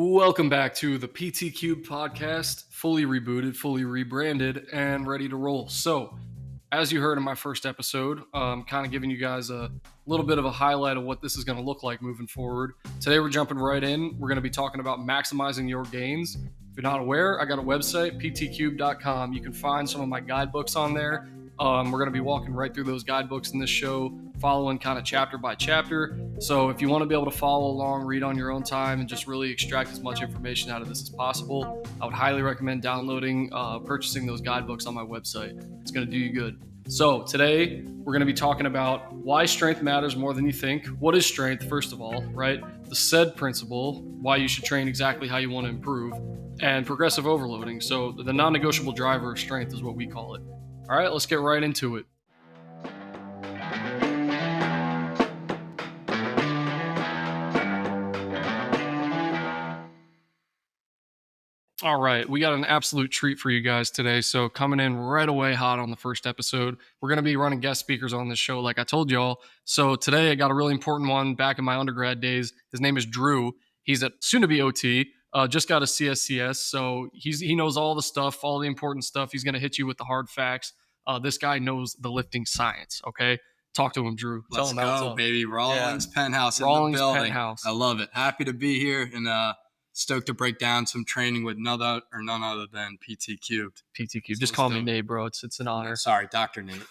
Welcome back to the PT³ Podcast, fully rebooted, fully rebranded, and ready to roll. So, as you heard in my first episode, kind of giving you guys a little bit of a highlight of what this is going to look like moving forward. Today, we're jumping right in. We're going to be talking about maximizing your gains. If you're not aware, I got a website, PT³.com. You can find some of my guidebooks on there. We're going to be walking right through those guidebooks in this show, following kind of chapter by chapter. So if you want to be able to follow along, read on your own time, and just really extract as much information out of this as possible, I would highly recommend downloading, purchasing those guidebooks on my website. It's going to do you good. So today we're going to be talking about why strength matters more than you think. What is strength, first of all, right? The SAID principle, why you should train exactly how you want to improve, and progressive overloading. So the non-negotiable driver of strength is what we call it. All right, let's get right into it. All right, we got an absolute treat for you guys today. So coming in right away hot on the first episode, we're going to be running guest speakers on this show like I told y'all. So today I got a really important one back in my undergrad days. His name is Drew. He's a soon-to-be OT, just got a CSCS. So he knows all the stuff, all the important stuff. He's going to hit you with the hard facts. This guy knows the lifting science, okay? Talk to him, Drew. Let's go, baby. Rawlings Penthouse in Rawlings the building. Penthouse. I love it. Happy to be here and stoked to break down some training with none other than PT³. PT³. Just call me Nate, bro. It's an honor. Sorry, Dr. Nate.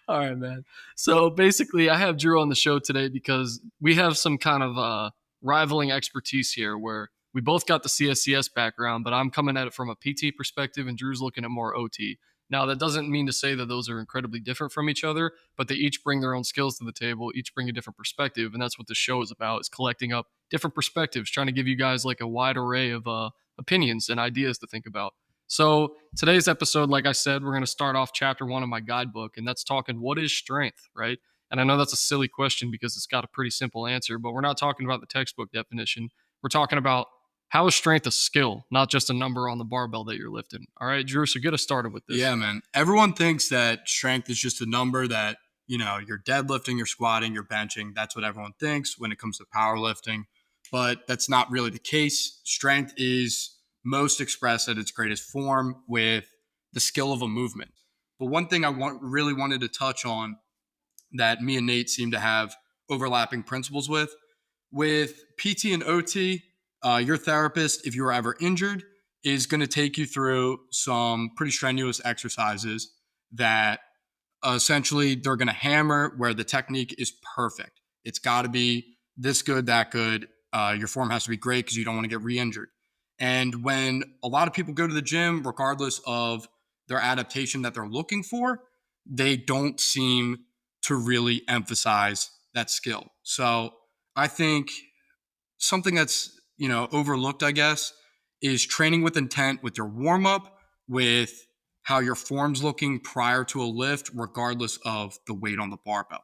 All right, man. So basically, I have Drew on the show today because we have some kind of rivaling expertise here where we both got the CSCS background, but I'm coming at it from a PT perspective and Drew's looking at more OT. Now, that doesn't mean to say that those are incredibly different from each other, but they each bring their own skills to the table, each bring a different perspective, and that's what this show is about, is collecting up different perspectives, trying to give you guys like a wide array of opinions and ideas to think about. So today's episode, like I said, we're going to start off chapter 1 of my guidebook, and that's talking what is strength, right? And I know that's a silly question because it's got a pretty simple answer, but we're not talking about the textbook definition. We're talking about how is strength a skill, not just a number on the barbell that you're lifting? All right, Drew, so get us started with this. Yeah, man. Everyone thinks that strength is just a number that, you're deadlifting, you're squatting, you're benching. That's what everyone thinks when it comes to powerlifting. But that's not really the case. Strength is most expressed at its greatest form with the skill of a movement. But one thing I really wanted to touch on that me and Nate seem to have overlapping principles with PT and OT, your therapist, if you were ever injured, is going to take you through some pretty strenuous exercises that essentially they're going to hammer where the technique is perfect. It's got to be this good, that good. Your form has to be great because you don't want to get re-injured. And when a lot of people go to the gym, regardless of their adaptation that they're looking for, they don't seem to really emphasize that skill. So I think something that's overlooked, I guess, is training with intent with your warm-up, with how your form's looking prior to a lift, regardless of the weight on the barbell.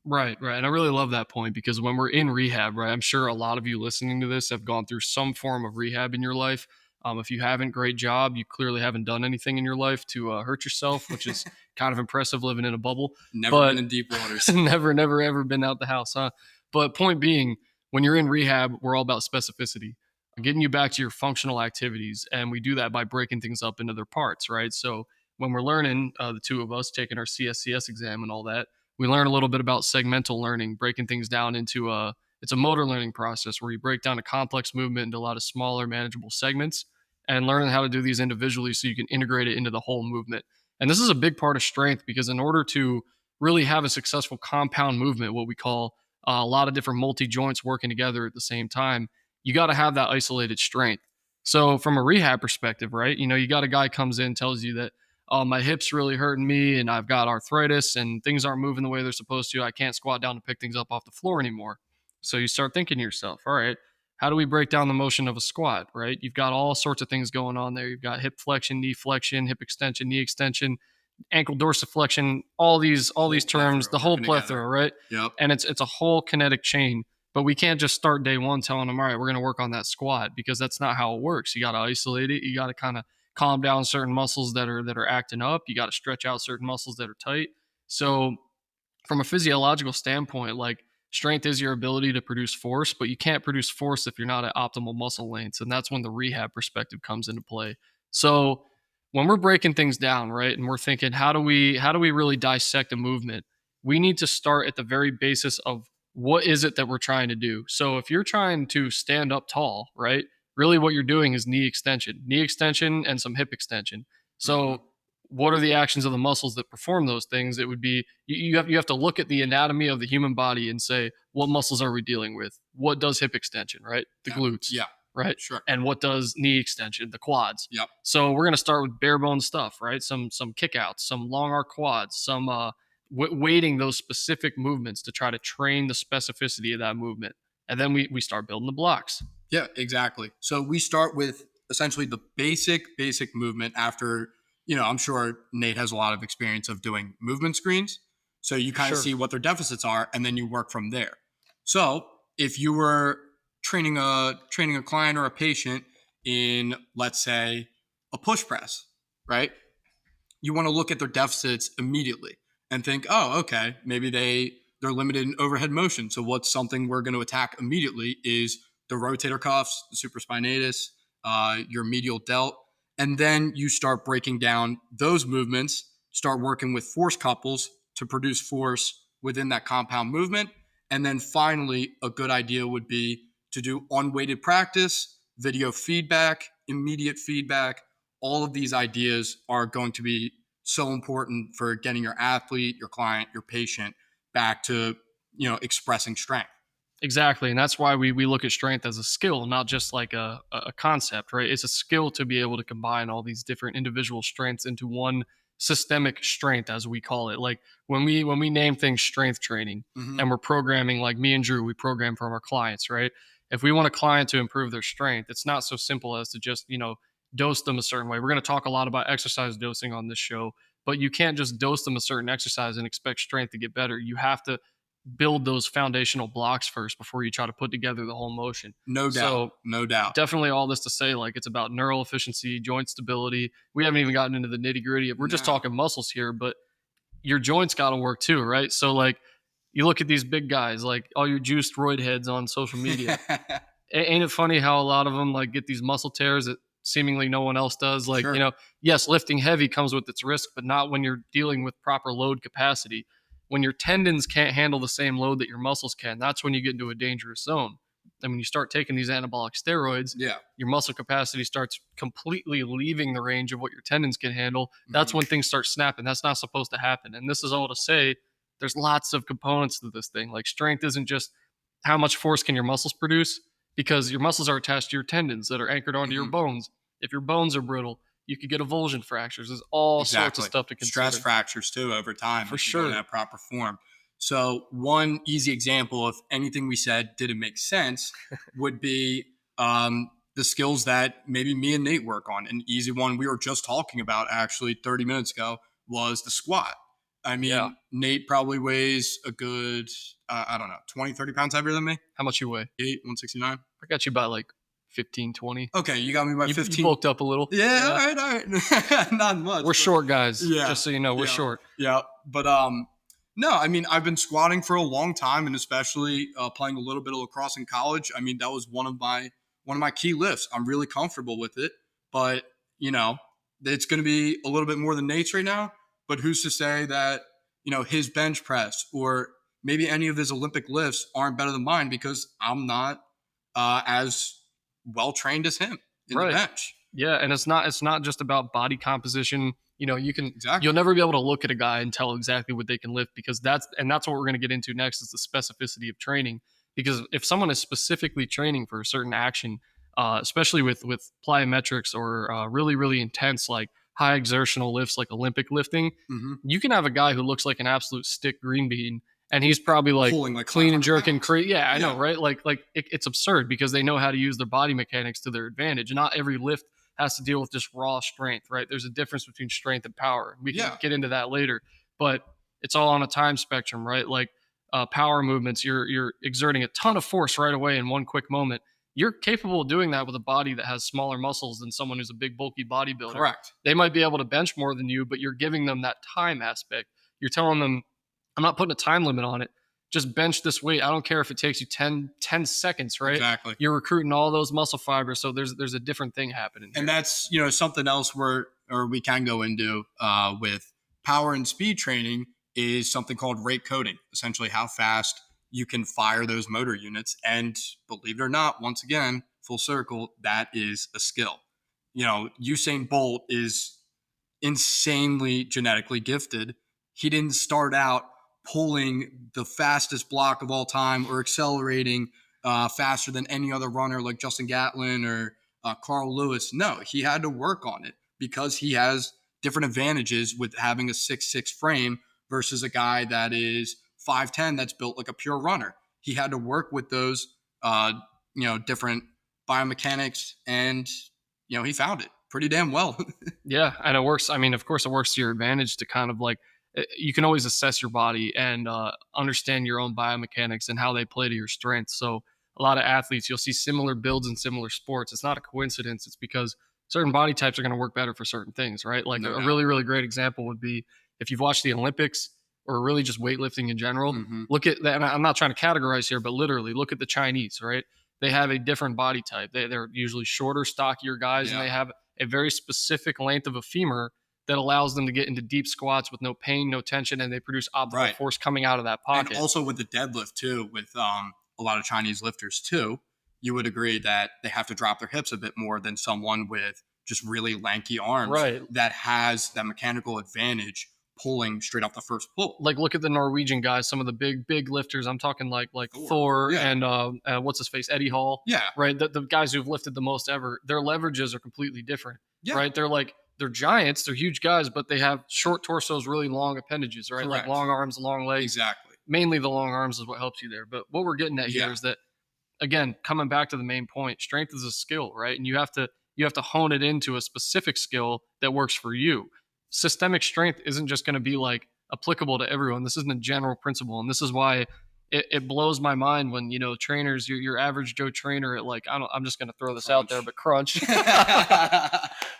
Right. And I really love that point because when we're in rehab, right, I'm sure a lot of you listening to this have gone through some form of rehab in your life. If you haven't, great job. You clearly haven't done anything in your life to hurt yourself, which is kind of impressive living in a bubble. Never been in deep waters. never, ever been out the house, huh? But point being, when you're in rehab, we're all about specificity, getting you back to your functional activities. And we do that by breaking things up into their parts, right? So when we're learning, the two of us taking our CSCS exam and all that, we learn a little bit about segmental learning, breaking things down into it's a motor learning process where you break down a complex movement into a lot of smaller, manageable segments and learning how to do these individually so you can integrate it into the whole movement. And this is a big part of strength because in order to really have a successful compound movement, what we call a lot of different multi-joints working together at the same time, you got to have that isolated strength. So from a rehab perspective, right, you got a guy comes in, tells you that, my hip's really hurting me and I've got arthritis and things aren't moving the way they're supposed to. I can't squat down to pick things up off the floor anymore. So you start thinking to yourself, all right, how do we break down the motion of a squat, right? You've got all sorts of things going on there. You've got hip flexion, knee flexion, hip extension, knee extension, ankle dorsiflexion, all these terms, the whole plethora, right? Yep. And it's a whole kinetic chain. But we can't just start day one telling them, all right, we're going to work on that squat because that's not how it works. You got to isolate it. You got to kind of calm down certain muscles that are acting up. You got to stretch out certain muscles that are tight. So from a physiological standpoint, like strength is your ability to produce force, but you can't produce force if you're not at optimal muscle lengths. And that's when the rehab perspective comes into play. So when we're breaking things down, right, and we're thinking, how do we really dissect a movement? We need to start at the very basis of what is it that we're trying to do. So if you're trying to stand up tall, right, really what you're doing is knee extension and some hip extension. So what are the actions of the muscles that perform those things? It would be you have to look at the anatomy of the human body and say, what muscles are we dealing with? What does hip extension, right? The glutes. Yeah. Right. Sure. And what does knee extension? The quads. Yep. So we're going to start with bare bone stuff, right? Some kickouts, some long arc quads, some weighting those specific movements to try to train the specificity of that movement. And then we start building the blocks. Yeah, exactly. So we start with essentially the basic movement after, I'm sure Nate has a lot of experience of doing movement screens. So you kind of see what their deficits are, and then you work from there. So if you were training a client or a patient in, let's say, a push press, right? You want to look at their deficits immediately and think, oh, okay, maybe they're limited in overhead motion. So what's something we're going to attack immediately is the rotator cuffs, the supraspinatus, your medial delt. And then you start breaking down those movements, start working with force couples to produce force within that compound movement. And then finally, a good idea would be to do unweighted practice, video feedback, immediate feedback. All of these ideas are going to be so important for getting your athlete, your client, your patient back to, expressing strength. Exactly. And that's why we look at strength as a skill, not just like a concept, right? It's a skill to be able to combine all these different individual strengths into one systemic strength, as we call it. Like when we name things strength training and we're programming, like me and Drew, we program from our clients, right? If we want a client to improve their strength, it's not so simple as to just, dose them a certain way. We're going to talk a lot about exercise dosing on this show, but you can't just dose them a certain exercise and expect strength to get better. You have to build those foundational blocks first before you try to put together the whole motion. No doubt. Definitely all this to say, like, it's about neural efficiency, joint stability. We haven't even gotten into the nitty gritty. We're just talking muscles here, but your joints got to work too, right? So like you look at these big guys, like all your juiced roid heads on social media. Ain't it funny how a lot of them like get these muscle tears that seemingly no one else does? Like, yes, lifting heavy comes with its risk, but not when you're dealing with proper load capacity. When your tendons can't handle the same load that your muscles can, that's when you get into a dangerous zone. And when you start taking these anabolic steroids, your muscle capacity starts completely leaving the range of what your tendons can handle. That's when things start snapping. That's not supposed to happen. And this is all to say there's lots of components to this thing. Like strength isn't just how much force can your muscles produce, because your muscles are attached to your tendons that are anchored onto your bones. If your bones are brittle, you could get avulsion fractures. There's all sorts of stuff to consider. Stress fractures too over time. For sure. In that proper form. So one easy example, if anything we said didn't make sense, would be the skills that maybe me and Nate work on. An easy one we were just talking about actually 30 minutes ago was the squat. I mean, Nate probably weighs a good, 20, 30 pounds heavier than me. How much you weigh? 169. I got you by like 15, 20. Okay, you got me by 15. You bulked up a little. Yeah. All right. Not much. We're short guys, just so you know. We're short. Yeah, but no, I mean, I've been squatting for a long time, and especially playing a little bit of lacrosse in college. I mean, that was one of my key lifts. I'm really comfortable with it, but it's going to be a little bit more than Nate's right now. But who's to say that his bench press or maybe any of his Olympic lifts aren't better than mine, because I'm not as well trained as him in the bench. Yeah, and it's not just about body composition. You'll never be able to look at a guy and tell exactly what they can lift, because that's what we're going to get into next, is the specificity of training. Because if someone is specifically training for a certain action, especially with plyometrics or really, really intense, like high exertional lifts like Olympic lifting, you can have a guy who looks like an absolute stick green bean, and he's probably like pulling like clean and jerking. I know, right? Like it's absurd, because they know how to use their body mechanics to their advantage. Not every lift has to deal with just raw strength, right? There's a difference between strength and power. We can get into that later, but it's all on a time spectrum, right? Like power movements, you're exerting a ton of force right away in one quick moment. You're capable of doing that with a body that has smaller muscles than someone who's a big, bulky bodybuilder. Correct. They might be able to bench more than you, but you're giving them that time aspect. You're telling them, I'm not putting a time limit on it. just bench this weight. I don't care if it takes you 10 seconds, right? Exactly. You're recruiting all those muscle fibers. So there's a different thing happening here. And that's, something else we can go into with power and speed training is something called rate coding, essentially how fast you can fire those motor units. And believe it or not, once again, full circle, that is a skill. Usain Bolt is insanely genetically gifted. He didn't start out pulling the fastest block of all time or accelerating faster than any other runner like Justin Gatlin or Carl Lewis. No, he had to work on it because he has different advantages with having a 6'6" frame versus a guy that is 5'10" that's built like a pure runner. He had to work with those, different biomechanics, and, he found it pretty damn well. Yeah, and it works. I mean, of course, it works to your advantage to kind of like, you can always assess your body and understand your own biomechanics and how they play to your strengths. So a lot of athletes, you'll see similar builds in similar sports. It's not a coincidence. It's because certain body types are going to work better for certain things, right? Like a really, really great example would be if you've watched the Olympics or really just weightlifting in general, look at that. And I'm not trying to categorize here, but literally look at the Chinese, right? They have a different body type. They're usually shorter, stockier guys, and they have a very specific length of a femur that allows them to get into deep squats with no pain, no tension, and they produce optimal force coming out of that pocket. And also with the deadlift too, with a lot of Chinese lifters too, you would agree that they have to drop their hips a bit more than someone with just really lanky arms that has that mechanical advantage pulling straight off the first pull. Like look at the Norwegian guys, some of the big lifters. I'm talking like Thor and what's his face, Eddie Hall. Yeah. Right. The guys who've lifted the most ever, their leverages are completely different. Yeah. Right. They're giants, they're huge guys, but they have short torsos, really long appendages, right? Correct. Like long arms, long legs. Exactly. Mainly the long arms is what helps you there. But what we're getting at here is that, again, coming back to the main point, strength is a skill, right? And you have to hone it into a specific skill that works for you. Systemic strength isn't just going to be like applicable to everyone. This isn't a general principle. And this is why it blows my mind when, trainers, your average Joe trainer at like, I'm just going to throw this out there, but crunch.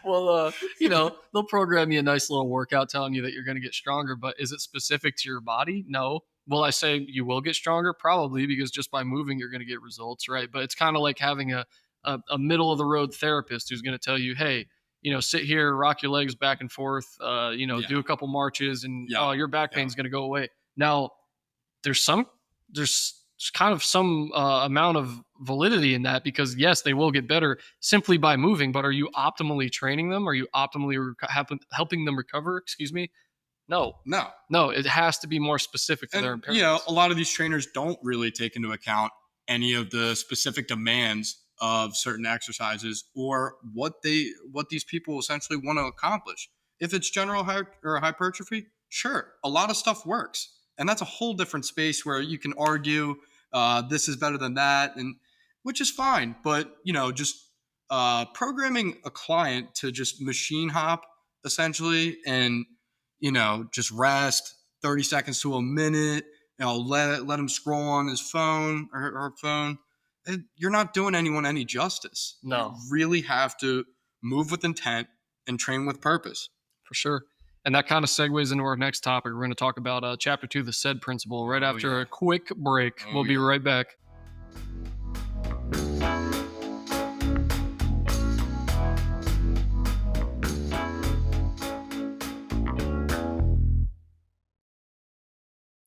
Well, they'll program you a nice little workout telling you that you're going to get stronger, but is it specific to your body? No. Will I say you will get stronger? Probably, because just by moving, you're going to get results, right? But it's kind of like having a middle of the road therapist who's going to tell you, hey, sit here, rock your legs back and forth, do a couple marches and your back pain's going to go away. Now, there's kind of some amount of validity in that, because yes, they will get better simply by moving, but are you optimally training them? Are you optimally helping them recover? Excuse me. No, it has to be more specific to their impairments. A lot of these trainers don't really take into account any of the specific demands of certain exercises or what these people essentially want to accomplish. If it's general hypertrophy, sure, a lot of stuff works. And that's a whole different space where you can argue this is better than that, and which is fine. But, just programming a client to just machine hop essentially and, just rest 30 seconds to a minute, let him scroll on his phone or her phone. You're not doing anyone any justice. No. You really have to move with intent and train with purpose. For sure. And that kind of segues into our next topic. We're going to talk about Chapter 2, the SAID principle, right after a quick break. We'll be right back.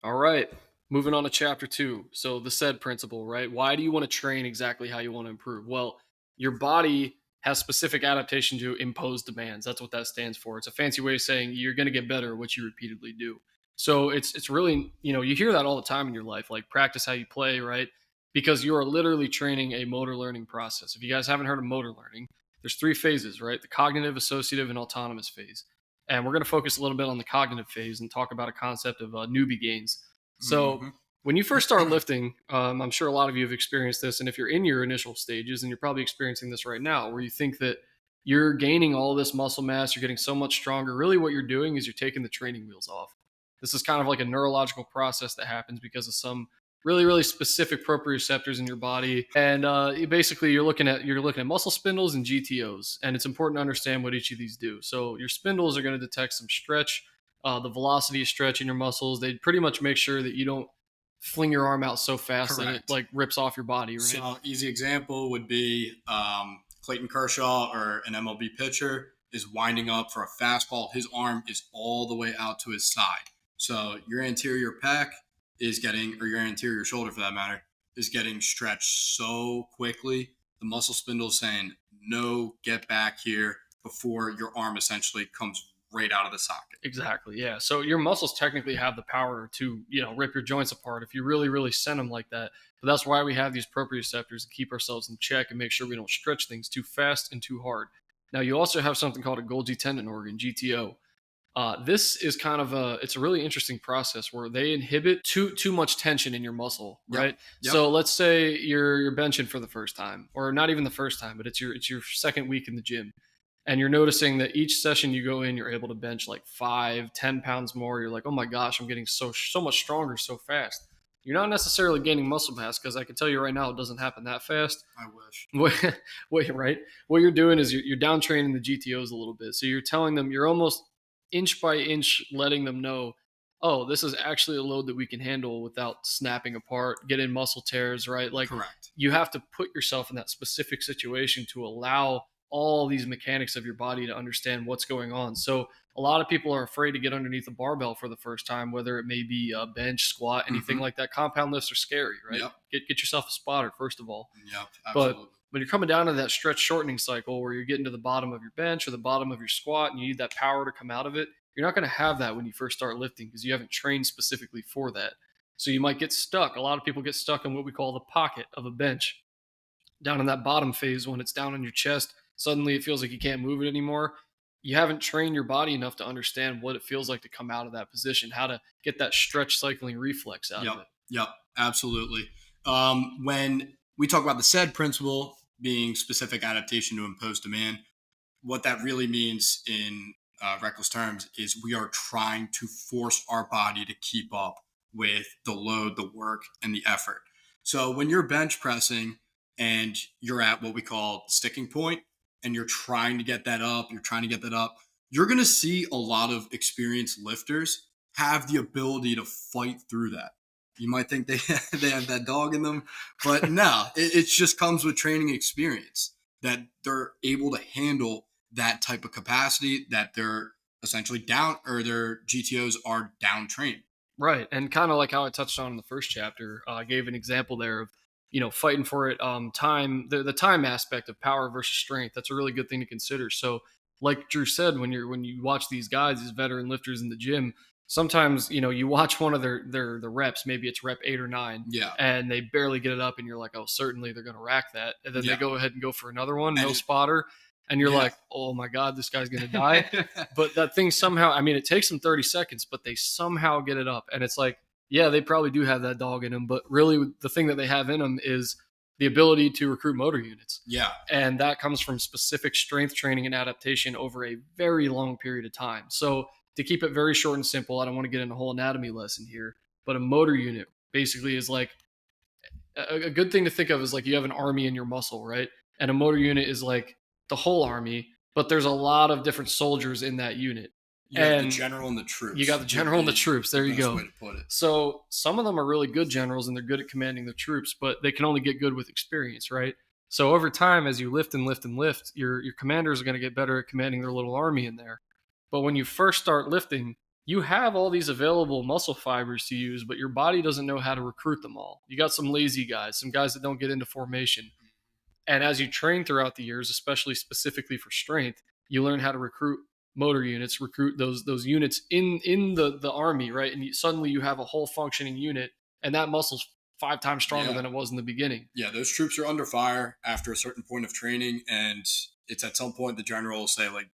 All right. Moving on to Chapter 2. So the SAID principle, right? Why do you want to train exactly how you want to improve? Well, your body has specific adaptation to impose demands. That's what that stands for. It's a fancy way of saying you're going to get better at what you repeatedly do. So it's really, you hear that all the time in your life, like practice how you play, right? Because you are literally training a motor learning process. If you guys haven't heard of motor learning, there's 3 phases, right? The cognitive, associative, and autonomous phase. And we're going to focus a little bit on the cognitive phase and talk about a concept of newbie gains. So when you first start lifting, I'm sure a lot of you have experienced this. And if you're in your initial stages, and you're probably experiencing this right now, where you think that you're gaining all this muscle mass, you're getting so much stronger. Really what you're doing is you're taking the training wheels off. This is kind of like a neurological process that happens because of some really, really specific proprioceptors in your body. And basically you're looking at muscle spindles and GTOs. And it's important to understand what each of these do. So your spindles are going to detect some stretch, the velocity of stretch in your muscles. They pretty much make sure that you don't fling your arm out so fast that it Correct. like rips off your body, right? So easy example would be Clayton Kershaw, or an MLB pitcher, is winding up for a fastball. His arm is all the way out to his side. So your anterior pec is getting, or your anterior shoulder for that matter, is getting stretched so quickly. The muscle spindle is saying, no, get back here, before your arm essentially comes right out of the socket. Exactly. Yeah. So your muscles technically have the power to, rip your joints apart if you really, really send them like that. But that's why we have these proprioceptors to keep ourselves in check and make sure we don't stretch things too fast and too hard. Now, you also have something called a Golgi tendon organ, GTO. This is kind of it's a really interesting process where they inhibit too much tension in your muscle, right? Yep. So let's say you're benching for the first time, or not even the first time, but it's your second week in the gym, and you're noticing that each session you go in, you're able to bench like 5-10 pounds more. You're like, oh my gosh, I'm getting so much stronger so fast. You're not necessarily gaining muscle mass, because I can tell you right now it doesn't happen that fast. I wish. Wait, right? What you're doing is you're down training the GTOs a little bit. So you're telling them, you're almost inch by inch letting them know, oh, this is actually a load that we can handle without snapping apart, getting muscle tears, right? Like, Correct. you have to put yourself in that specific situation to allow all these mechanics of your body to understand what's going on. So a lot of people are afraid to get underneath a barbell for the first time, whether it may be a bench, squat, anything like that. Compound lifts are scary, right? Yep. Get yourself a spotter, first of all. Yep, absolutely. But when you're coming down to that stretch shortening cycle where you're getting to the bottom of your bench or the bottom of your squat and you need that power to come out of it, you're not going to have that when you first start lifting, because you haven't trained specifically for that. So you might get stuck. A lot of people get stuck in what we call the pocket of a bench, down in that bottom phase. When it's down on your chest, suddenly it feels like you can't move it anymore. You haven't trained your body enough to understand what it feels like to come out of that position, how to get that stretch cycling reflex out of it. Yep, absolutely. When we talk about the SAID principle being specific adaptation to imposed demand, what that really means in reckless terms is we are trying to force our body to keep up with the load, the work, and the effort. So when you're bench pressing and you're at what we call sticking point, and you're trying to get that up, you're going to see a lot of experienced lifters have the ability to fight through that. You might think they have that dog in them, but no, it just comes with training experience that they're able to handle that type of capacity, that they're essentially down, or their GTOs are down trained. Right. And kind of like how I touched on in the first chapter, I gave an example there of, fighting for it. Time, the time aspect of power versus strength. That's a really good thing to consider. So like Drew said, when you watch these guys, these veteran lifters in the gym, sometimes, you watch one of their reps, maybe it's rep 8 or 9, and they barely get it up, and you're like, oh, certainly they're going to rack that. And then they go ahead and go for another one, no spotter. And you're like, oh my God, this guy's going to die. But that thing somehow, it takes them 30 seconds, but they somehow get it up. And it's like, yeah, they probably do have that dog in them, but really the thing that they have in them is the ability to recruit motor units. Yeah. And that comes from specific strength training and adaptation over a very long period of time. So to keep it very short and simple, I don't want to get into a whole anatomy lesson here, but a motor unit basically is like, a good thing to think of is like you have an army in your muscle, right? And a motor unit is like the whole army, but there's a lot of different soldiers in that unit. You have the general and the troops. You got the general and the troops. There you go. Way to put it. So some of them are really good generals and they're good at commanding the troops, but they can only get good with experience, right? So over time, as you lift and lift and lift, your commanders are going to get better at commanding their little army in there. But when you first start lifting, you have all these available muscle fibers to use, but your body doesn't know how to recruit them all. You got some lazy guys, some guys that don't get into formation. And as you train throughout the years, especially specifically for strength, you learn how to recruit motor units, recruit those units in the army, right? And suddenly you have a whole functioning unit, and that muscle's 5 times stronger than it was in the beginning. Yeah, those troops are under fire after a certain point of training, and it's at some point the general will say, like,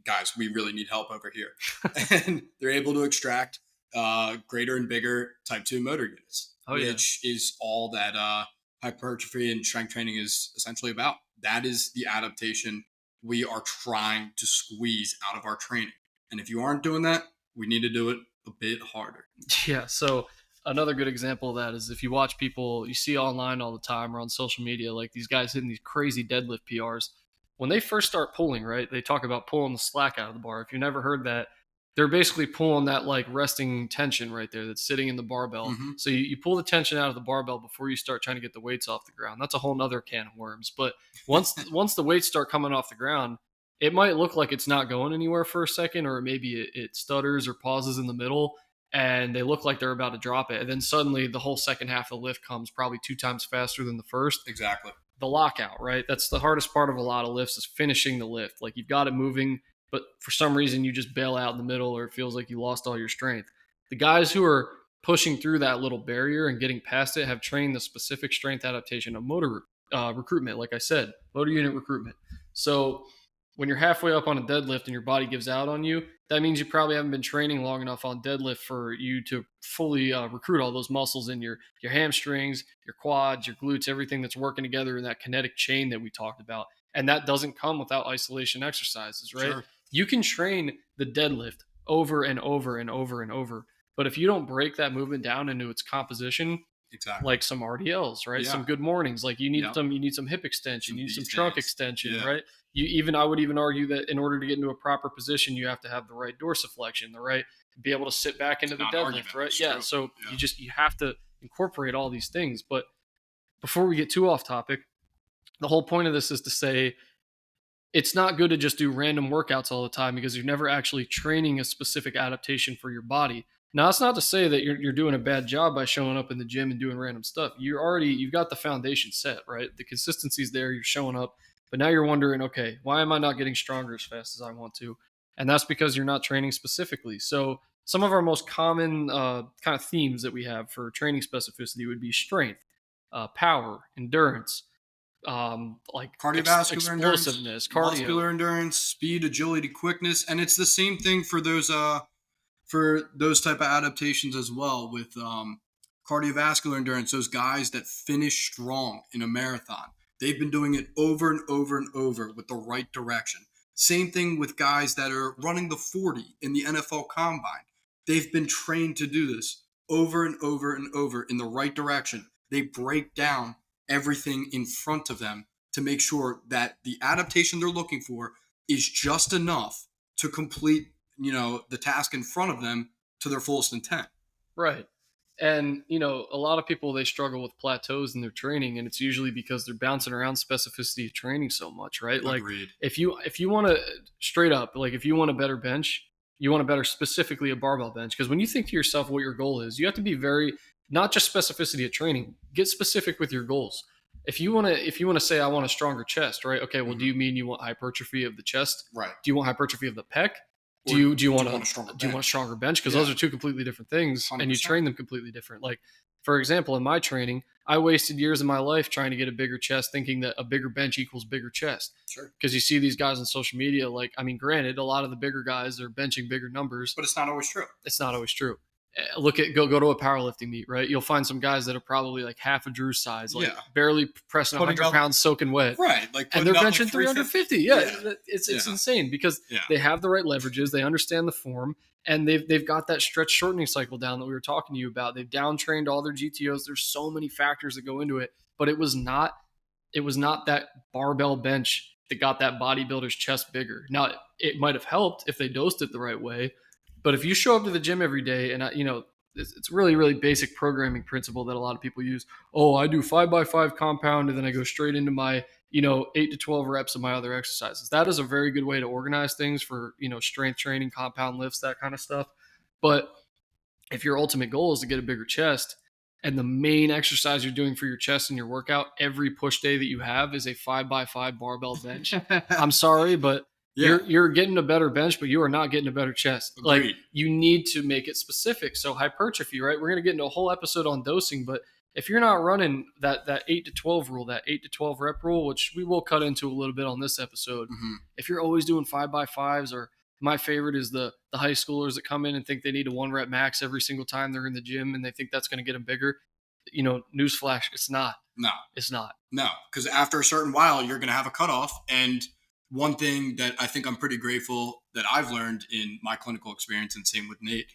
guys, we really need help over here. And they're able to extract greater and bigger type 2 motor units, which is all that hypertrophy and strength training is essentially about. That is the adaptation we are trying to squeeze out of our training. And if you aren't doing that, we need to do it a bit harder. Yeah. So another good example of that is if you watch people you see online all the time or on social media, like these guys hitting these crazy deadlift PRs. When they first start pulling, right, they talk about pulling the slack out of the bar. If you've never heard that, they're basically pulling that like resting tension right there that's sitting in the barbell. Mm-hmm. So you pull the tension out of the barbell before you start trying to get the weights off the ground. That's a whole nother can of worms. But once the weights start coming off the ground, it might look like it's not going anywhere for a second, or maybe it stutters or pauses in the middle, and they look like they're about to drop it. And then suddenly the whole second half of the lift comes probably 2 times faster than the first. Exactly. The lockout, right? That's the hardest part of a lot of lifts, is finishing the lift. Like, you've got it moving, but for some reason you just bail out in the middle, or it feels like you lost all your strength. The guys who are pushing through that little barrier and getting past it have trained the specific strength adaptation of motor recruitment. Like I said, motor unit recruitment. So when you're halfway up on a deadlift and your body gives out on you, that means you probably haven't been training long enough on deadlift for you to fully recruit all those muscles in your hamstrings, your quads, your glutes, everything that's working together in that kinetic chain that we talked about. And that doesn't come without isolation exercises, right? Sure. You can train the deadlift over and over and over and over, but if you don't break that movement down into its composition, Exactly. like some RDLs, right? Yeah. Some good mornings, like you need Yep. you need some hip extension, Some you need some B trunk stands. extension, Yeah. right? I would even argue that in order to get into a proper position, you have to have the right dorsiflexion, the right to be able to sit back into It's the not an deadlift, argument. right? It's Yeah. true. So Yeah. you have to incorporate all these things. But before we get too off topic, the whole point of this is to say it's not good to just do random workouts all the time, because you're never actually training a specific adaptation for your body. Now, that's not to say that you're doing a bad job by showing up in the gym and doing random stuff. You've got the foundation set, right? The consistency's there, you're showing up, but now you're wondering, okay, why am I not getting stronger as fast as I want to? And that's because you're not training specifically. So some of our most common kind of themes that we have for training specificity would be strength, power, endurance, like Cardiovascular endurance, explosiveness, cardio. muscular endurance, speed, agility, quickness, and it's the same thing for those type of adaptations as well. With cardiovascular endurance, those guys that finish strong in a marathon, they've been doing it over and over and over with the right direction. Same thing with guys that are running the 40 in the NFL Combine. They've been trained to do this over and over and over in the right direction. They break down everything in front of them to make sure that the adaptation they're looking for is just enough to complete, the task in front of them to their fullest intent. Right. And, a lot of people, they struggle with plateaus in their training, and it's usually because they're bouncing around specificity of training so much, right? Like, Agreed. if you want to straight up, like, if you want a better bench, you want a better, specifically a barbell bench. Because when you think to yourself what your goal is, you have to be very, not just specificity of training, get specific with your goals. If you want to say, I want a stronger chest, right? Okay, well, do you mean you want hypertrophy of the chest? Right. Do you want hypertrophy of the pec? Or Do you want a stronger bench? do you want a stronger bench? Because Yeah. those are two completely different things, and you 100%. train them completely different. Like, for example, in my training, I wasted years of my life trying to get a bigger chest, thinking that a bigger bench equals bigger chest. Sure. Because you see these guys on social media, like, I mean, granted, a lot of the bigger guys are benching bigger numbers. But it's not always true. It's not always true. Look at go to a powerlifting meet, right? You'll find some guys that are probably like half a Drew's size, like Yeah. barely pressing Putting 100 up- pounds soaking wet. Right. Like, And they're putting up, benching like, 350. Yeah, it's Yeah. insane, because Yeah. they have the right leverages, they understand the form, and they've got that stretch shortening cycle down that we were talking to you about. They've down trained all their GTOs. There's so many factors that go into it, but it was not that barbell bench that got that bodybuilder's chest bigger. Now, it might have helped if they dosed it the right way, but if you show up to the gym every day, and it's really, really basic programming principle that a lot of people use. Oh, I do 5x5 compound, and then I go straight into my 8 to 12 reps of my other exercises. That is a very good way to organize things for strength training, compound lifts, that kind of stuff. But if your ultimate goal is to get a bigger chest, and the main exercise you're doing for your chest in your workout every push day that you have is a 5x5 barbell bench, I'm sorry, but Yeah. you're getting a better bench, but you are not getting a better chest. Like, Agreed. you need to make it specific. So hypertrophy, right? We're going to get into a whole episode on dosing, but if you're not running that 8 to 12 rule, that 8 to 12 rep rule, which we will cut into a little bit on this episode, if you're always doing 5x5s, or my favorite is the high schoolers that come in and think they need a 1 rep max every single time they're in the gym, and they think that's going to get them bigger. Newsflash, it's not. No. It's not. No, because after a certain while, you're going to have a cutoff. And one thing that I think I'm pretty grateful that I've learned in my clinical experience, and same with Nate,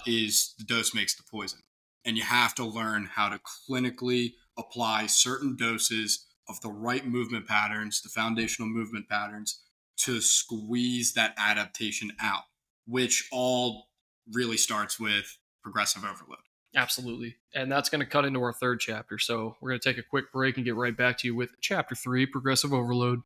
is the dose makes the poison. And you have to learn how to clinically apply certain doses of the right movement patterns, the foundational movement patterns, to squeeze that adaptation out. which all really starts with progressive overload. Absolutely. And that's going to cut into our third chapter. So we're going to take a quick break and get right back to you with chapter 3, progressive overload.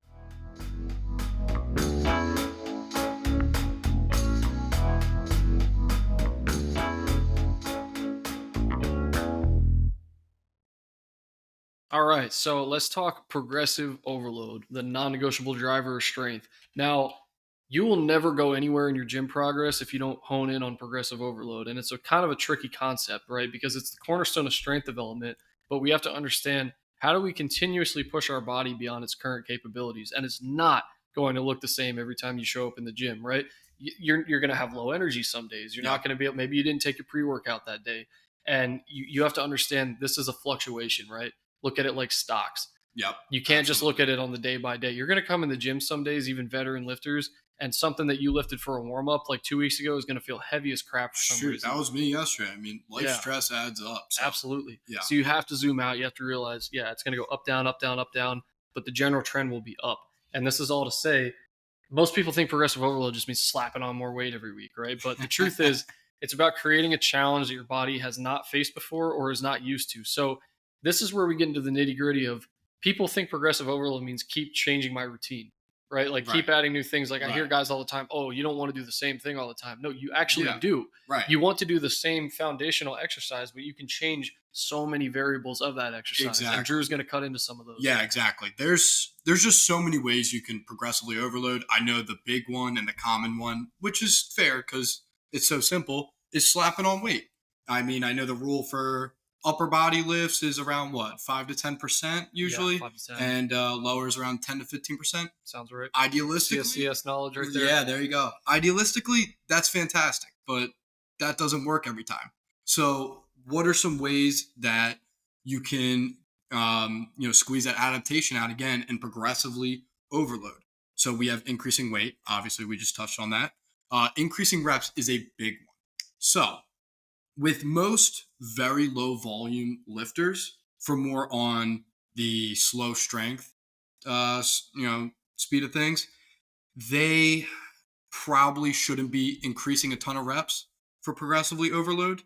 All right, so let's talk progressive overload, the non-negotiable driver of strength. Now, you will never go anywhere in your gym progress if you don't hone in on progressive overload. And it's a kind of a tricky concept, right? Because it's the cornerstone of strength development, but we have to understand, how do we continuously push our body beyond its current capabilities? And it's not going to look the same every time you show up in the gym, right? You're going to have low energy some days. You're not going to be able, maybe you didn't take your pre-workout that day. And you have to understand this is a fluctuation, right? Look at it like stocks. Yep. You can't just look at it on the day by day. You're going to come in the gym some days, even veteran lifters, and something that you lifted for a warm up like 2 weeks ago is going to feel heavy as crap for some reason. That was me yesterday. I mean, life stress adds up. So. Absolutely. Yeah. So you have to zoom out. You have to realize, it's going to go up, down, up, down, up, down, but the general trend will be up. And this is all to say, most people think progressive overload just means slapping on more weight every week, right? But the truth is, it's about creating a challenge that your body has not faced before or is not used to. So this is where we get into the nitty gritty of, people think progressive overload means keep changing my routine, right? Like keep adding new things. Like I hear guys all the time, oh, you don't want to do the same thing all the time. No, you actually do. Right. You want to do the same foundational exercise, but you can change so many variables of that exercise. Exactly. And Drew's going to cut into some of those. Yeah, exactly. There's just so many ways you can progressively overload. I know the big one and the common one, which is fair because it's so simple, is slapping on weight. I mean, I know the rule for upper body lifts is around 5 to 10% usually, 5 to 10. And lowers around 10 to 15%. Sounds right. Idealistically, CS knowledge right there. Yeah, there you go. Idealistically, that's fantastic, but that doesn't work every time. So, what are some ways that you can, squeeze that adaptation out again and progressively overload? So we have increasing weight. Obviously, we just touched on that. Increasing reps is a big one. So, with most very low volume lifters, for more on the slow strength, speed of things, they probably shouldn't be increasing a ton of reps for progressively overload.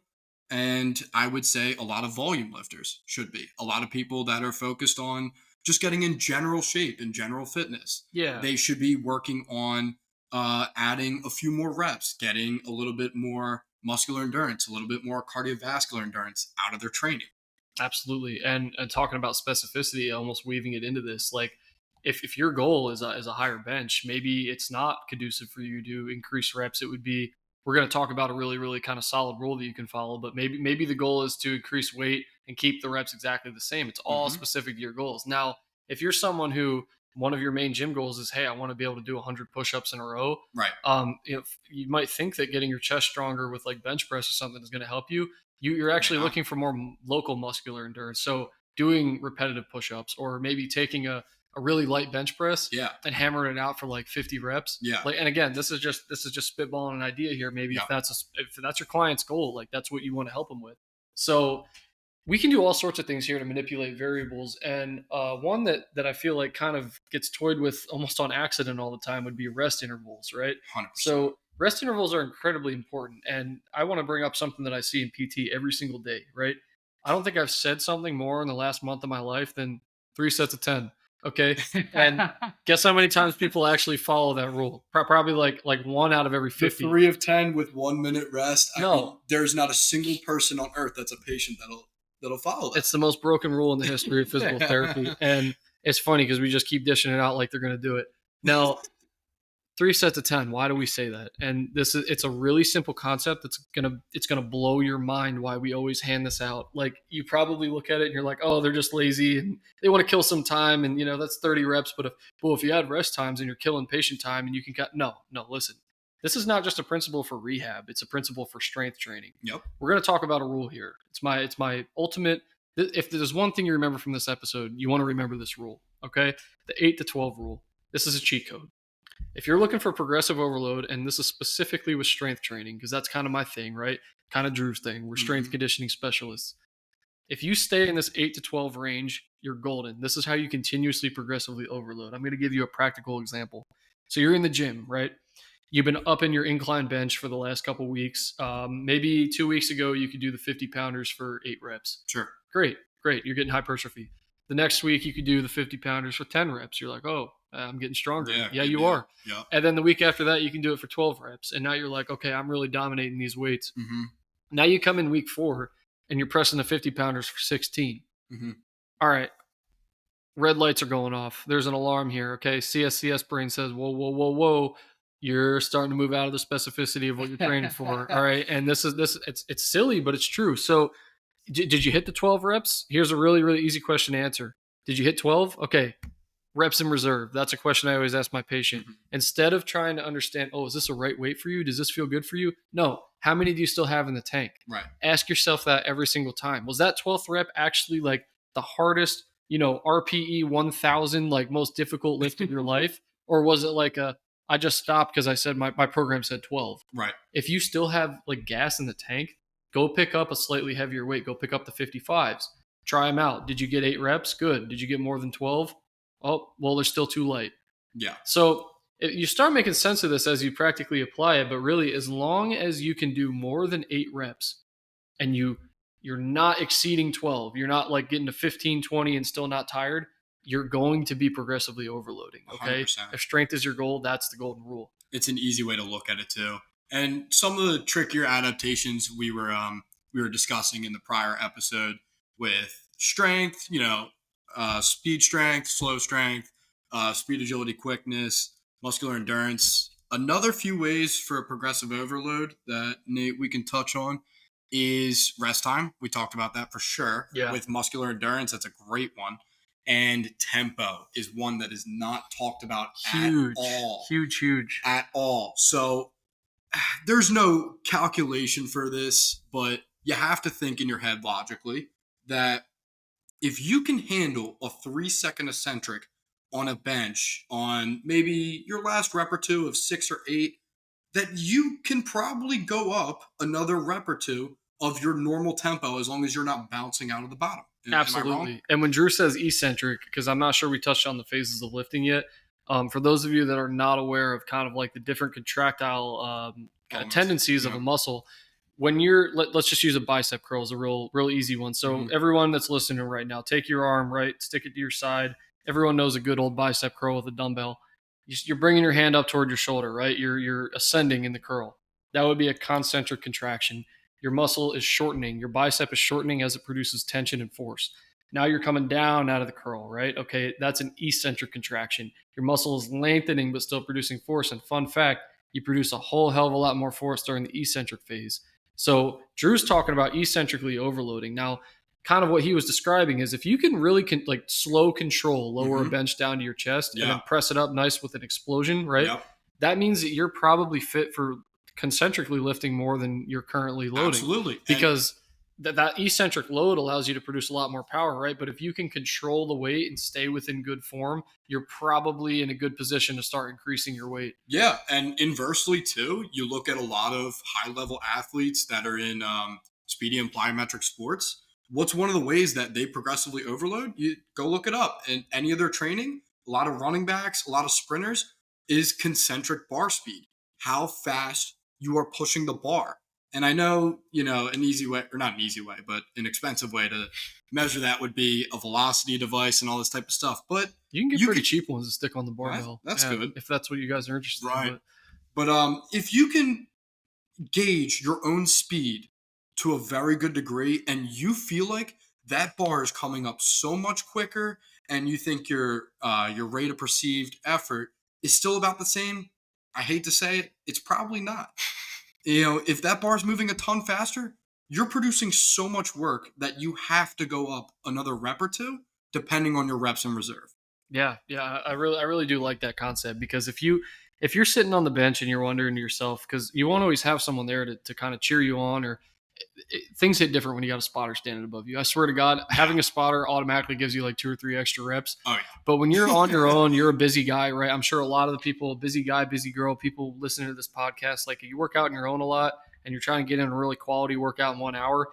And I would say a lot of volume lifters should be. A lot of people that are focused on just getting in general shape and general fitness. Yeah. They should be working on adding a few more reps, getting a little bit more muscular endurance, a little bit more cardiovascular endurance out of their training. Absolutely. And talking about specificity, almost weaving it into this, like if your goal is a higher bench, maybe it's not conducive for you to increase reps. It would be, we're going to talk about a really, really kind of solid rule that you can follow, but maybe the goal is to increase weight and keep the reps exactly the same. It's all specific to your goals. Now, if you're someone who, one of your main gym goals is, hey, I want to be able to do 100 push-ups in a row. Right. You might think that getting your chest stronger with like bench press or something is going to help you. You're actually looking for more local muscular endurance. So doing repetitive push-ups, or maybe taking a really light bench press and hammering it out for like 50 reps. Yeah. Like, and again, this is just spitballing an idea here. Maybe if that's your client's goal, like that's what you want to help them with. So we can do all sorts of things here to manipulate variables. And one that I feel like kind of gets toyed with almost on accident all the time would be rest intervals, right? 100%. So rest intervals are incredibly important. And I want to bring up something that I see in PT every single day, right? I don't think I've said something more in the last month of my life than 3 sets of 10. Okay. And guess how many times people actually follow that rule? Probably like 1 out of every 50. The 3 of 10 with 1 minute rest. No. I mean, there's not a single person on earth that's a patient that'll follow that. It's the most broken rule in the history of physical therapy. And it's funny because we just keep dishing it out like they're going to do it. Now, 3 sets of 10. Why do we say that? And it's a really simple concept it's gonna blow your mind why we always hand this out. Like, you probably look at it and you're like, oh, they're just lazy and they want to kill some time, and that's 30 reps. But if you add rest times and you're killing patient time and you can no, listen. This is not just a principle for rehab. It's a principle for strength training. Yep. We're going to talk about a rule here. It's my ultimate. If there's one thing you remember from this episode, you want to remember this rule. Okay. The 8 to 12 rule. This is a cheat code. If you're looking for progressive overload, and this is specifically with strength training, because that's kind of my thing, right? Kind of Drew's thing. We're strength conditioning specialists. If you stay in this 8 to 12 range, you're golden. This is how you continuously progressively overload. I'm going to give you a practical example. So you're in the gym, right? You've been up in your incline bench for the last couple of weeks. Maybe 2 weeks ago, you could do the 50 pounders for 8 reps. Sure. Great. You're getting hypertrophy. The next week, you could do the 50 pounders for 10 reps. You're like, oh, I'm getting stronger. Yeah, you are. Yeah. And then the week after that, you can do it for 12 reps. And now you're like, okay, I'm really dominating these weights. Mm-hmm. Now you come in week 4 and you're pressing the 50 pounders for 16. Mm-hmm. All right. Red lights are going off. There's an alarm here. Okay. CSCS brain says, whoa. You're starting to move out of the specificity of what you're training for. All right. And it's silly, but it's true. So did you hit the 12 reps? Here's a really, really easy question to answer. Did you hit 12? Okay. Reps in reserve. That's a question I always ask my patient. Mm-hmm. Instead of trying to understand, is this a right weight for you? Does this feel good for you? No. How many do you still have in the tank? Right. Ask yourself that every single time. Was that 12th rep actually like the hardest, RPE 1000, like most difficult lift of your life? Or was it like I just stopped because I said my program said 12. Right. If you still have like gas in the tank, go pick up a slightly heavier weight. Go pick up the 55s. Try them out. Did you get 8 reps? Good. Did you get more than 12? Oh, well, they're still too light. Yeah. So you start making sense of this as you practically apply it. But really, as long as you can do more than 8 reps and you're not exceeding 12, you're not like getting to 15, 20 and still not tired, you're going to be progressively overloading. Okay. 100%. If strength is your goal, that's the golden rule. It's an easy way to look at it too. And some of the trickier adaptations we were discussing in the prior episode with strength, speed strength, slow strength, speed, agility, quickness, muscular endurance. Another few ways for a progressive overload that, Nate, we can touch on is rest time. We talked about that for sure. Yeah. With muscular endurance, that's a great one. And tempo is one that is not talked about at all. Huge. At all. So there's no calculation for this, but you have to think in your head logically that if you can handle a 3-second eccentric on a bench on maybe your last rep or two of 6 or 8, that you can probably go up another rep or two of your normal tempo as long as you're not bouncing out of the bottom. Absolutely. And when Drew says eccentric, because I'm not sure we touched on the phases of lifting yet, for those of you that are not aware of kind of like the different contractile tendencies of a muscle, when let's just use a bicep curl as a real easy one. So everyone that's listening right now, take your arm, right, stick it to your side. Everyone knows a good old bicep curl with a dumbbell. You're bringing your hand up toward your shoulder, right? You're ascending in the curl. That would be a concentric contraction. Your muscle is shortening. Your bicep is shortening as it produces tension and force. Now you're coming down out of the curl, right? Okay, that's an eccentric contraction. Your muscle is lengthening but still producing force. And fun fact, you produce a whole hell of a lot more force during the eccentric phase. So Drew's talking about eccentrically overloading. Now, kind of what he was describing is if you can really slow control, lower a bench down to your chest and then press it up nice with an explosion, right? Yep. That means that you're probably fit for concentrically lifting more than you're currently loading. Absolutely. Because that eccentric load allows you to produce a lot more power, right? But if you can control the weight and stay within good form, you're probably in a good position to start increasing your weight. Yeah. And inversely too, you look at a lot of high level athletes that are in speedy and plyometric sports. What's one of the ways that they progressively overload? You go look it up. In any of their training, a lot of running backs, a lot of sprinters is concentric bar speed. How fast you are pushing the bar. And I know, an easy way, or not an easy way, but an expensive way to measure that would be a velocity device and all this type of stuff. But you can get pretty cheap ones to stick on the barbell. That's good. If that's what you guys are interested in. But if you can gauge your own speed to a very good degree and you feel like that bar is coming up so much quicker and you think your rate of perceived effort is still about the same, I hate to say it, it's probably not. If that bar is moving a ton faster, you're producing so much work that you have to go up another rep or two, depending on your reps in reserve. Yeah. I really do like that concept because if you're sitting on the bench and you're wondering to yourself, because you won't always have someone there to kind of cheer you on, or things hit different when you got a spotter standing above you. I swear to God, having a spotter automatically gives you like 2 or 3 extra reps. Oh, yeah. But when you're on your own, you're a busy guy, right? I'm sure a lot of the people, busy guy, busy girl, people listening to this podcast, like you work out on your own a lot and you're trying to get in a really quality workout in 1 hour.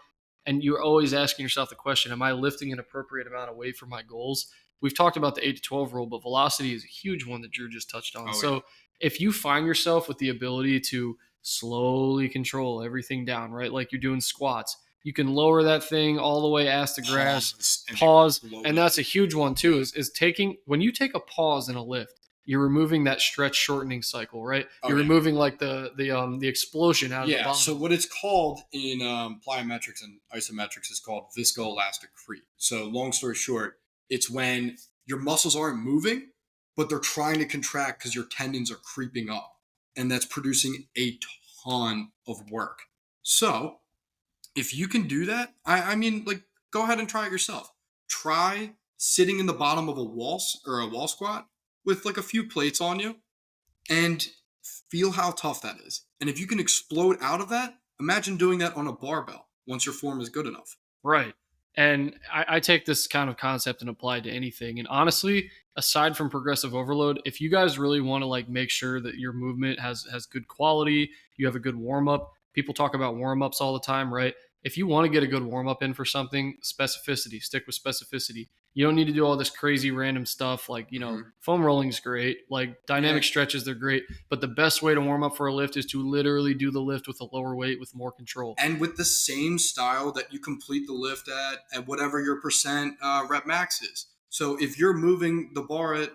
And you're always asking yourself the question, am I lifting an appropriate amount of weight for my goals? we've talked about the 8 to 12 rule, but velocity is a huge one that Drew just touched on. Oh, So yeah. if you find yourself with the ability to slowly control everything down, right? Like you're doing squats, you can lower that thing all the way ass to grass, pause. And that's a huge one too, is taking, when you take a pause in a lift, you're removing that stretch shortening cycle, right? You're removing like the explosion out of the bottom. So what it's called in plyometrics and isometrics is called viscoelastic creep. So long story short, it's when your muscles aren't moving, but they're trying to contract because your tendons are creeping up, and that's producing a ton of work. So if you can do that, I mean, like, go ahead and try it yourself. Try sitting in the bottom of a wall squat with like a few plates on you and feel how tough that is. And if you can explode out of that, imagine doing that on a barbell once your form is good enough. Right. And I take this kind of concept and apply it to anything. And honestly, aside from progressive overload, if you guys really want to like make sure that your movement has good quality, you have a good warm up. People talk about warm ups all the time, right? If you want to get a good warm up in for something, specificity, stick with specificity. You don't need to do all this crazy random stuff like, foam rolling is great. Like dynamic stretches, they're great. But the best way to warm up for a lift is to literally do the lift with a lower weight with more control. And with the same style that you complete the lift at whatever your percent rep max is. So if you're moving the bar at,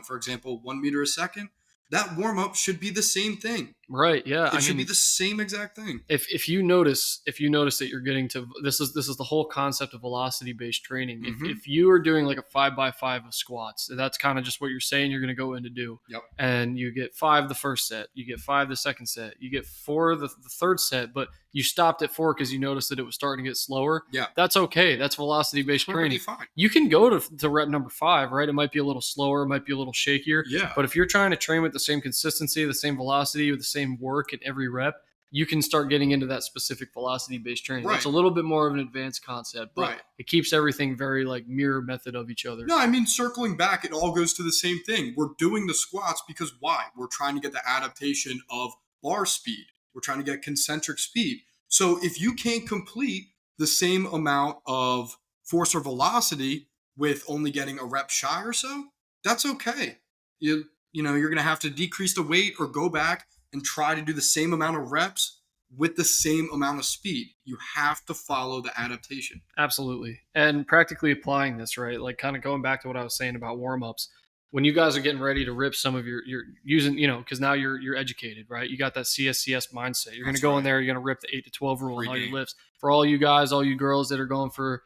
for example, 1 meter a second, that warm up should be the same thing. Right. Yeah. It should be the same exact thing. If you notice that you're getting to, this is the whole concept of velocity based training. If you are doing like a 5x5 of squats, that's kind of just what you're saying you're going to go in to do. Yep. And you get 5 the first set, you get 5 the second set, you get 4 the third set, but you stopped at 4 because you noticed that it was starting to get slower. Yeah. That's okay. That's velocity based training. Fine. You can go to rep number 5, right? It might be a little slower, it might be a little shakier. Yeah. But if you're trying to train with the same consistency, the same velocity, with the same work at every rep, you can start getting into that specific velocity-based training. Right. It's a little bit more of an advanced concept, but it keeps everything very like mirror method of each other. No, I mean, circling back, it all goes to the same thing. We're doing the squats because why? We're trying to get the adaptation of bar speed. We're trying to get concentric speed. So if you can't complete the same amount of force or velocity with only getting a rep shy or so, that's okay. You're going to have to decrease the weight or go back and try to do the same amount of reps with the same amount of speed. You have to follow the adaptation. Absolutely. And practically applying this, right? Like kind of going back to what I was saying about warm-ups. When you guys are getting ready to rip some of you're using, because now you're educated, right? You got that CSCS mindset. You're going to go in there, you're going to rip the 8 to 12 rule on all your lifts. For all you guys, all you girls that are going for,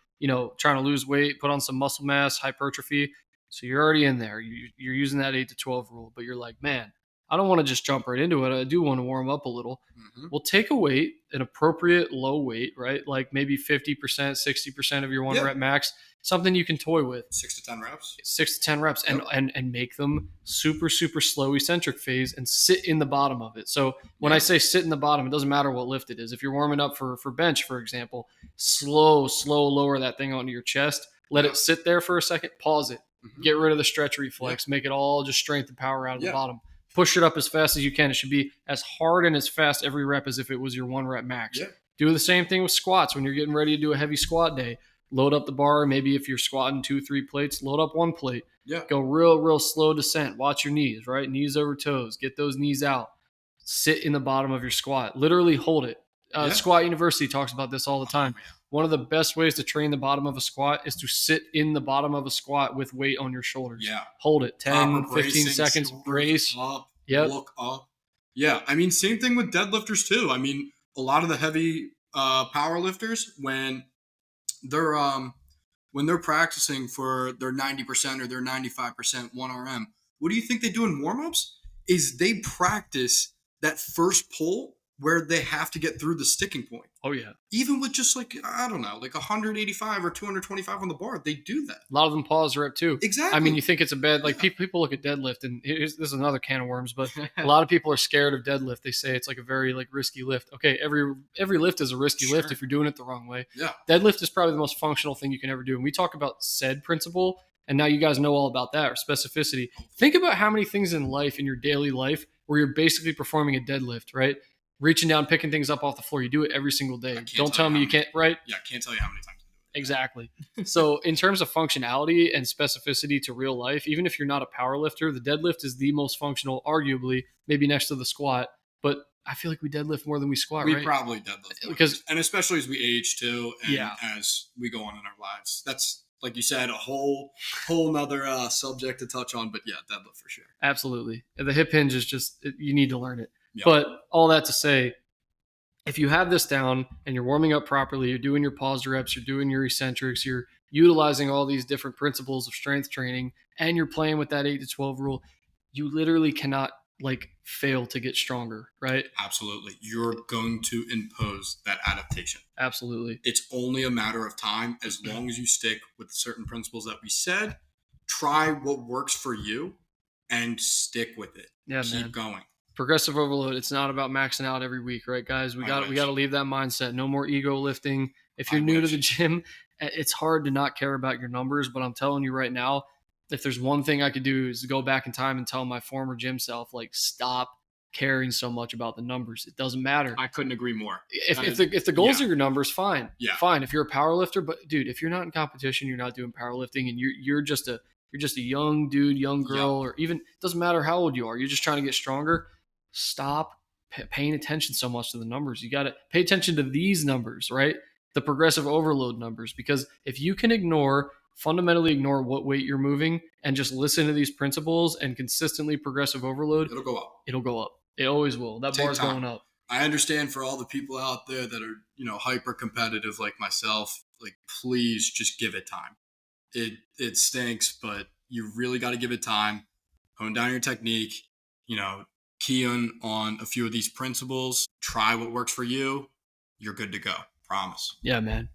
trying to lose weight, put on some muscle mass, hypertrophy. So you're already in there. You're using that 8 to 12 rule, but you're like, man, I don't want to just jump right into it. I do want to warm up a little. Well, take a weight, an appropriate low weight, right? Like maybe 50%, 60% of your one rep max, something you can toy with. 6 to 10 reps. 6 to 10 reps and make them super, super slow eccentric phase and sit in the bottom of it. So when I say sit in the bottom, it doesn't matter what lift it is. If you're warming up for bench, for example, slow lower that thing onto your chest. Let it sit there for a second, pause it. Get rid of the stretch reflex. Make it all just strength and power out of the bottom. Push it up as fast as you can. It should be as hard and as fast every rep as if it was your 1 rep max. Do the same thing with squats. When you're getting ready to do a heavy squat day, load up the bar. Maybe if you're squatting 2-3 plates, load up 1 plate. Go real slow descent. Watch your knees, right? Knees over toes. Get those knees out. Sit in the bottom of your squat. Literally hold it. Squat University talks about this all the time. One of the best ways to train the bottom of a squat is to sit in the bottom of a squat with weight on your shoulders. Hold it 10, 15 seconds, brace. Look up. I mean, same thing with deadlifters too. I mean, a lot of the heavy power lifters, when they're practicing for their 90% or their 95% 1RM, what do you think they do in warm-ups? Is they practice that first pull where they have to get through the sticking point. Oh, yeah. Even with just like 185 or 225 on the bar, they do that. A lot of them pause rep too. Exactly. I mean, you think it's a bad, people look at deadlift, and this is another can of worms, but a lot of people are scared of deadlift. They say it's like a very risky lift. Okay, every lift is a risky lift if you're doing it the wrong way. Deadlift is probably the most functional thing you can ever do. And we talk about SAID principle, and now you guys know all about that, or specificity. Think about how many things in life, in your daily life, where you're basically performing a deadlift, right? Reaching down, picking things up off the floor. You do it every single day. Don't tell me you can't, right? Yeah, I can't tell you how many times I do Exactly. So in terms of functionality and specificity to real life, even if you're not a power lifter, the deadlift is the most functional, arguably, maybe next to the squat. But I feel like we deadlift more than we squat, We right? probably deadlift more. Because, And especially as we age too, and yeah, as we go on in our lives. That's, like you said, a whole nother subject to touch on. But yeah, deadlift for sure. absolutely. The hip hinge is just, you need to learn it. Yep. But all that to say, if you have this down and you're warming up properly, you're doing your pause reps, you're doing your eccentrics, you're utilizing all these different principles of strength training, and you're playing with that 8 to 12 rule, you literally cannot like fail to get stronger, right? Absolutely. You're going to impose that adaptation. Absolutely. It's only a matter of time as long as you stick with certain principles that we said. Try what works for you and stick with it. Yeah, Keep man. going. Progressive overload. It's not about maxing out every week, right, guys? We got to leave that mindset. No more ego lifting. If you're new to the gym, it's hard to not care about your numbers, but I'm telling you right now, if there's one thing I could do is go back in time and tell my former gym self, like, stop caring so much about the numbers. It doesn't matter. I couldn't agree more. If the goals are your numbers, fine. Yeah. Fine. If you're a power lifter, but dude, if you're not in competition, you're not doing powerlifting, and you're just a young dude, young girl, or even doesn't matter how old you are, you're just trying to get stronger. Stop paying attention so much to the numbers. You got to pay attention to these numbers, right? The progressive overload numbers, because if you can fundamentally ignore what weight you're moving and just listen to these principles and consistently progressive overload, it'll go up. It'll go up. It always will. That bar's going up. I understand for all the people out there that are, hyper competitive like myself, like, please just give it time. It stinks, but you really got to give it time. Hone down your technique, key on a few of these principles, try what works for you. You're good to go. Promise. Yeah, man.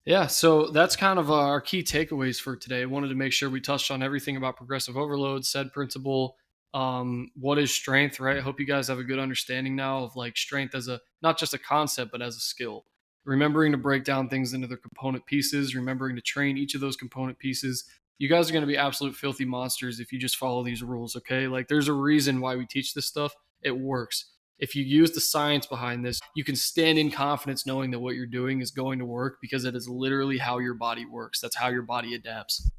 Yeah, so that's kind of our key takeaways for today. I wanted to make sure we touched on everything about progressive overload, said principle, what is strength, right? I hope you guys have a good understanding now of like strength as not just a concept, but as a skill. Remembering to break down things into their component pieces, remembering to train each of those component pieces. You guys are going to be absolute filthy monsters if you just follow these rules, okay? Like, there's a reason why we teach this stuff. It works. If you use the science behind this, you can stand in confidence knowing that what you're doing is going to work, because it is literally how your body works. That's how your body adapts.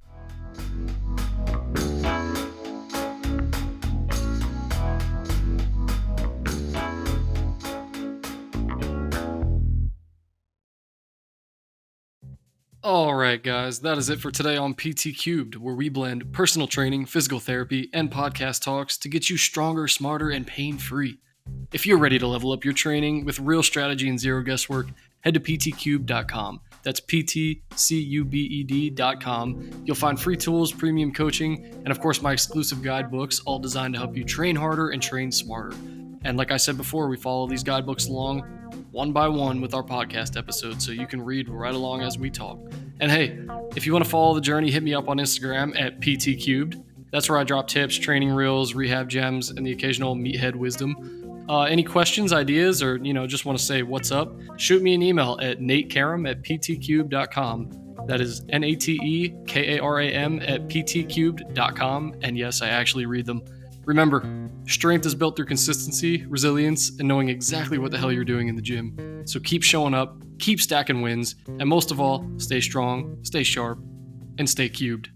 All right, guys, that is it for today on PT³, where we blend personal training, physical therapy, and podcast talks to get you stronger, smarter, and pain-free. If you're ready to level up your training with real strategy and zero guesswork, head to pt³.com. That's PTCUBED.com. You'll find free tools, premium coaching, and of course my exclusive guidebooks, all designed to help you train harder and train smarter. And like I said before, we follow these guidebooks along one by one with our podcast episodes, so you can read right along as we talk. And hey, if you want to follow the journey, hit me up on Instagram at PT³. That's where I drop tips, training reels, rehab gems, and the occasional meathead wisdom. Any questions, ideas, or just want to say what's up, shoot me an email at natecaram@pt³.com. That is NATEKARAM@pt³.com. And yes, I actually read them. Remember, strength is built through consistency, resilience, and knowing exactly what the hell you're doing in the gym. So keep showing up, keep stacking wins, and most of all, stay strong, stay sharp, and stay cubed.